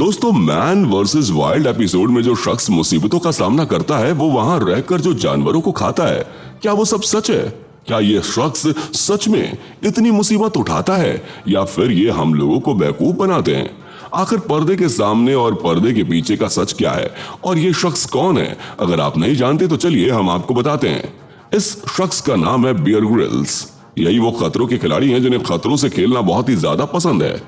दोस्तों, man versus wild episode में जो शख्स मुसीबतों का सामना करता है वो वहां रहकर जो जानवरों को खाता है, क्या वो सब सच है? क्या ये शख्स सच में इतनी मुसीबत उठाता है या फिर ये हम लोगों को बेवकूफ बनाते हैं? आखिर पर्दे के सामने और पर्दे के पीछे का सच क्या है और ये शख्स कौन है? अगर आप नहीं जानते तो चलिए हम आपको बताते हैं। इस शख्स का नाम है बियर ग्रिल्स। यही वो खतरों के खिलाड़ी हैं जिन्हें खतरों से खेलना बहुत ही ज्यादा पसंद है।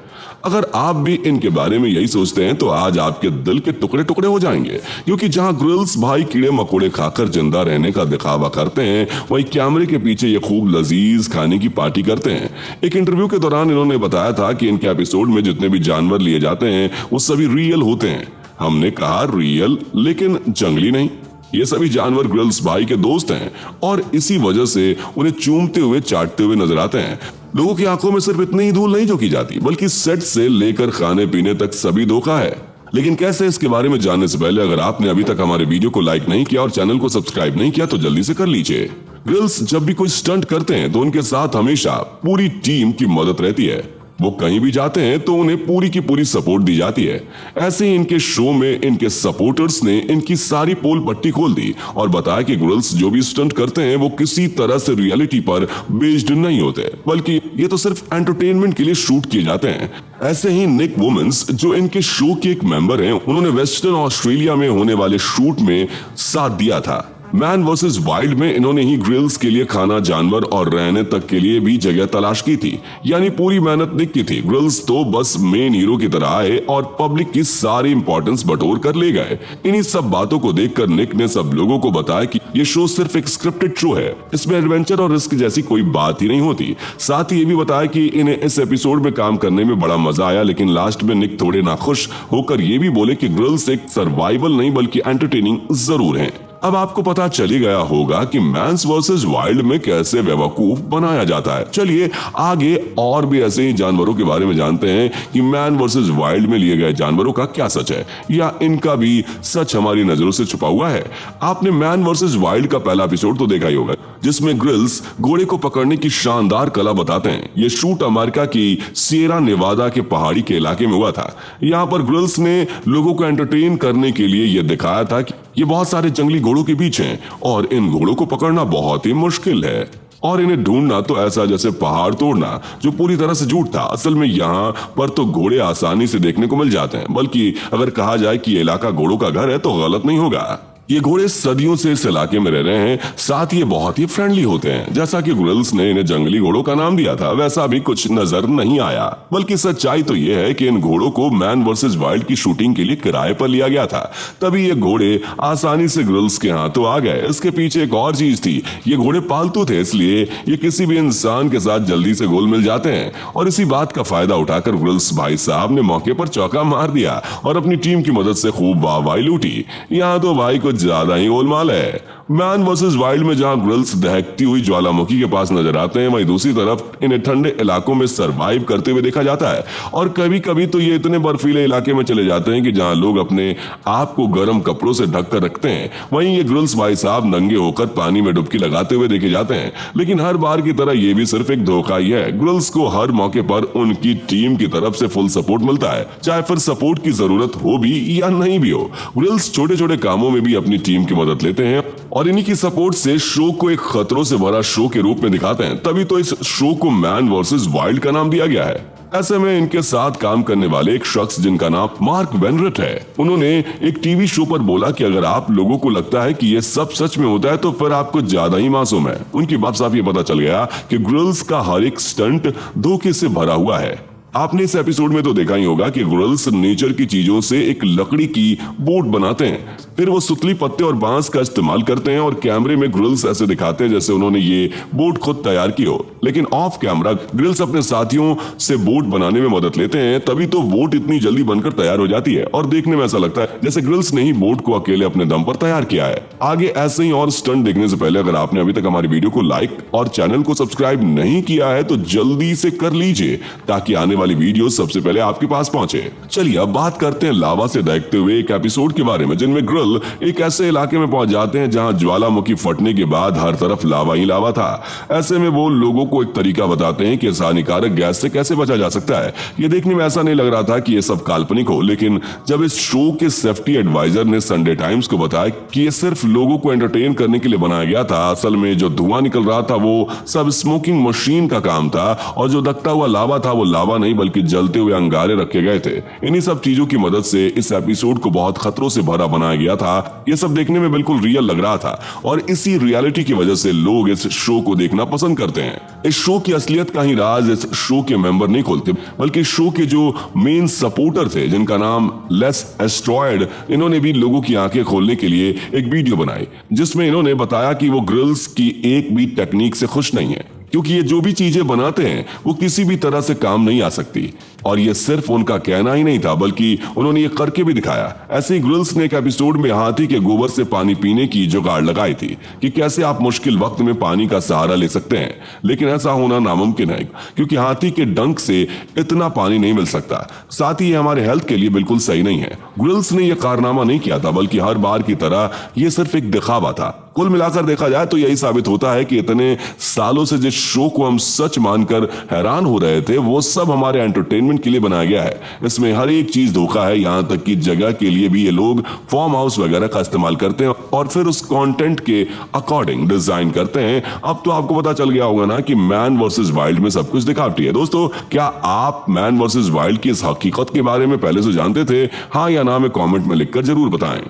अगर आप भी इनके बारे में यही सोचते हैं तो आज आपके दिल के टुकड़े टुकड़े हो जाएंगे, क्योंकि जहां ग्रिल्स भाई कीड़े मकोड़े खाकर जिंदा रहने का दिखावा करते हैं, वहीं कैमरे के पीछे ये खूब लजीज खाने की पार्टी करते हैं। एक इंटरव्यू के दौरान इन्होंने बताया था कि इनके एपिसोड में जितने भी जानवर लिए जाते हैं वो सभी रियल होते हैं। हमने कहा रियल, लेकिन जंगली नहीं। ये सभी जानवर ग्रिल्स भाई के दोस्त हैं और इसी वजह से उन्हें चूमते हुए चाटते हुए नजर आते हैं। लोगों की आंखों में सिर्फ इतनी ही धूल नहीं झोंकी जाती, बल्कि सेट से लेकर खाने पीने तक सभी धोखा है। लेकिन कैसे, इसके बारे में जानने से पहले अगर आपने अभी तक हमारे वीडियो को लाइक नहीं किया और चैनल को सब्सक्राइब नहीं किया तो जल्दी से कर लीजिए। ग्रिल्स जब भी कोई स्टंट करते हैं तो उनके साथ हमेशा पूरी टीम की मदद रहती है। वो कहीं भी जाते हैं तो उन्हें पूरी की पूरी सपोर्ट दी जाती है। ऐसे ही इनके शो में इनके सपोर्टर्स ने इनकी सारी पोल पट्टी खोल दी और बताया कि ग्रिल्स जो भी स्टंट करते हैं वो किसी तरह से रियलिटी पर बेस्ड नहीं होते, बल्कि ये तो सिर्फ एंटरटेनमेंट के लिए शूट किए जाते हैं। ऐसे ही निक वुमेन्स, जो इनके शो के एक मेंबर हैं, उन्होंने वेस्टर्न ऑस्ट्रेलिया में होने वाले शूट में साथ दिया था। मैन वर्सेस वाइल्ड में इन्होंने ही ग्रिल्स के लिए खाना, जानवर और रहने तक के लिए भी जगह तलाश की थी, यानी पूरी मेहनत निक की थी। ग्रिल्स तो बस मेन हीरो की तरह आए और पब्लिक की सारी इंपॉर्टेंस बटोर कर ले गए। इन्हीं सब बातों को देखकर निक ने सब लोगों को बताया कि ये शो सिर्फ एक स्क्रिप्टेड शो है, इसमें एडवेंचर और रिस्क जैसी कोई बात ही नहीं होती। साथ ही ये भी बताया कि इन्हें इस एपिसोड में काम करने में बड़ा मजा आया, लेकिन लास्ट में निक थोड़े नाखुश होकर ये भी बोले कि ग्रिल्स एक सर्वाइवल नहीं बल्कि एंटरटेनिंग जरूर है। अब आपको पता चली गया होगा कि मैन्स वर्सेस वाइल्ड में कैसे बेवकूफ बनाया जाता है। चलिए आगे और भी ऐसे ही जानवरों के बारे में जानते हैं कि मैन वर्सेस वाइल्ड में लिए गए जानवरों का क्या सच है या इनका भी सच हमारी नजरों से छुपा हुआ है। आपने मैन वर्सेस वाइल्ड का पहला एपिसोड तो देखा ही होगा, जिसमें ग्रिल्स घोड़े को पकड़ने की शानदार कला बताते हैं। ये शूट अमेरिका की सियरा नेवादा के पहाड़ी के इलाके में हुआ था। यहाँ पर ग्रिल्स ने लोगों को एंटरटेन करने के लिए यह दिखाया था कि ये बहुत सारे जंगली घोड़ों के बीच हैं और इन घोड़ों को पकड़ना बहुत ही मुश्किल है और इन्हें ढूंढना तो ऐसा जैसे पहाड़ तोड़ना, जो पूरी तरह से झूठ था। असल में यहाँ पर तो घोड़े आसानी से देखने को मिल जाते हैं, बल्कि अगर कहा जाए कि ये इलाका घोड़ों का घर है तो गलत नहीं होगा। ये घोड़े सदियों से इस इलाके में रह रहे हैं, साथ ही ये बहुत ही फ्रेंडली होते हैं। जैसा कि ग्रिल्स ने इन्हें जंगली घोड़ों का नाम दिया था, वैसा भी कुछ नजर नहीं आया। बल्कि सच्चाई तो ये है कि इन घोड़ों को मैन वर्सेस वाइल्ड की शूटिंग के लिए किराए पर लिया गया था, तभी ये घोड़े आसानी से ग्रिल्स के हाथों आ गए। इसके पीछे एक और चीज थी, ये घोड़े पालतू थे, इसलिए ये किसी भी इंसान के साथ जल्दी से घुल मिल जाते हैं और इसी बात का फायदा उठाकर ग्रिल्स भाई साहब ने मौके पर चौका मार दिया और अपनी टीम की मदद से खूब वाहवाही लूटी। यहाँ तो भाई कुछ ज्यादा ही गोलमाल है। मैन वर्सेस वाइल्ड में जहां ग्रिल्स दहकती हुई ज्वालामुखी के पास नजर आते हैं, वहीं दूसरी तरफ इन्हें ठंडे इलाकों में सरवाइव करते हुए देखा जाता है और कभी कभी तो ये इतने बर्फीले इलाके में चले जाते हैं कि जहां लोग अपने आप को गर्म कपड़ों से ढक कर रखते हैं, वहीं ये ग्रिल्स भाई साहब नंगे होकर पानी में डुबकी लगाते हुए देखे जाते हैं। लेकिन हर बार की तरह ये भी सिर्फ एक धोखा ही है। ग्रिल्स को हर मौके पर उनकी टीम की तरफ से फुल सपोर्ट मिलता है, चाहे फिर सपोर्ट की जरूरत हो भी या नहीं भी हो। ग्रिल्स छोटे छोटे कामों में भी अपनी टीम की मदद लेते हैं और इन्हीं की सपोर्ट से शो को एक खतरों से भरा शो के रूप में दिखाते हैं। तभी तो इस शो को मैन वर्सेस वाइल्ड का नाम दिया गया है। ऐसे में इनके साथ काम करने वाले एक शख्स जिनका नाम मार्क वेनरेट है, उन्होंने एक टीवी शो पर बोला कि अगर आप लोगों को लगता है कि ये सब सच में होता है तो फिर आपको ज्यादा ही मासूम है। उनकी बात साफ ये पता चल गया कि ग्रिल्स का हर एक स्टंट धोखे से भरा हुआ है। आपने इस एपिसोड में तो देखा ही होगा कि ग्रिल्स नेचर की चीजों से एक लकड़ी की बोट बनाते हैं, फिर वो सुतली पत्ते और बांस का इस्तेमाल करते हैं और कैमरे में ग्रिल्स ऐसे दिखाते हैं जैसे उन्होंने ये बोट खुद तैयार की हो। लेकिन ऑफ कैमरा ग्रिल्स अपने साथियों से बोट बनाने में मदद लेते हैं, तभी तो बोट इतनी जल्दी बनकर तैयार हो जाती है और देखने में ऐसा लगता है जैसे ग्रिल्स ने ही बोट को अकेले अपने दम पर तैयार किया है। आगे ऐसे ही और स्टंट देखने से पहले अगर आपने अभी तक हमारी वीडियो को लाइक और चैनल को सब्सक्राइब नहीं किया है तो जल्दी से कर लीजिए, ताकि आने वाली वीडियो सबसे पहले आपके पास पहुंचे। चलिए अब बात करते हैं लावा से दहकते हुए एक एपिसोड के बारे में, जिनमें ग्रिल्स ग्रिल एक ऐसे इलाके में पहुंच जाते हैं जहां ज्वालामुखी फटने के बाद हर तरफ लावा ही लावा था। ऐसे में वो लोगों को एक तरीका बताते हैं कि इस हानिकारक गैस से कैसे बचा जा सकता है। ये देखने में ऐसा नहीं लग रहा था कि ये सब काल्पनिक हो, लेकिन जब इस शो के सेफ्टी एडवाइजर ने संडे टाइम्स को बताया कि ये सिर्फ लोगों को एंटरटेन करने के लिए बनाया गया था, असल में जो धुआं निकल रहा था वो सब स्मोकिंग मशीन का काम था और जो दगता हुआ लावा था वो लावा नहीं बल्कि जलते हुए अंगारे रखे गए थे। इन्हीं सब चीजों की मदद से इस एपिसोड को बहुत खतरों से भरा बनाया गया था। ये सब देखने में बिल्कुल रियल लग रहा था और इसी रियलिटी की वजह से लोग इस शो को देखना पसंद करते हैं। इस शो की असलियत का ही राज इस शो के मेंबर नहीं खोलते, बल्कि शो के जो मेन सपोर्टर थे जिनका नाम लेस एस्ट्रॉयड, इन्होंने भी लोगों की आंखें खोलने के लिए एक वीडियो बनाई जिसमें इन्होंने बताया कि वो ग्रिल्स की एक भी टेक्निक से खुश नहीं है, क्योंकि ये जो भी चीजें बनाते हैं वो किसी भी तरह से काम नहीं आ सकती। और ये सिर्फ उनका कहना ही नहीं था बल्कि उन्होंने ये करके भी दिखाया। ऐसे ही ग्रिल्स ने एक एपिसोड में हाथी के गोबर से पानी पीने की जुगाड़ लगाई थी कि कैसे आप मुश्किल वक्त में पानी का सहारा ले सकते हैं, लेकिन ऐसा होना नामुमकिन है क्योंकि हाथी के डंक से इतना पानी नहीं मिल सकता। साथ ही ये हमारे हेल्थ के लिए बिल्कुल सही नहीं है। ग्रिल्स ने यह कारनामा नहीं किया था, बल्कि हर बार की तरह ये सिर्फ एक दिखावा था। कुल मिलाकर देखा जाए तो यही साबित होता है कि इतने सालों से जिस शो को हम सच मानकर हैरान हो रहे थे वो सब हमारे एंटरटेनमेंट के लिए बनाया गया है। इसमें हर एक चीज धोखा है, यहाँ तक कि जगह के लिए भी ये लोग फार्म हाउस वगैरह का इस्तेमाल करते हैं और फिर उस कंटेंट के अकॉर्डिंग डिजाइन करते हैं। अब तो आपको पता चल गया होगा ना कि मैन वर्सेस वाइल्ड में सब कुछ दिखावटी है। दोस्तों, क्या आप मैन वर्सेस वाइल्ड की इस हकीकत के बारे में पहले से जानते थे? हाँ या ना में कॉमेंट में लिखकर जरूर बताएं।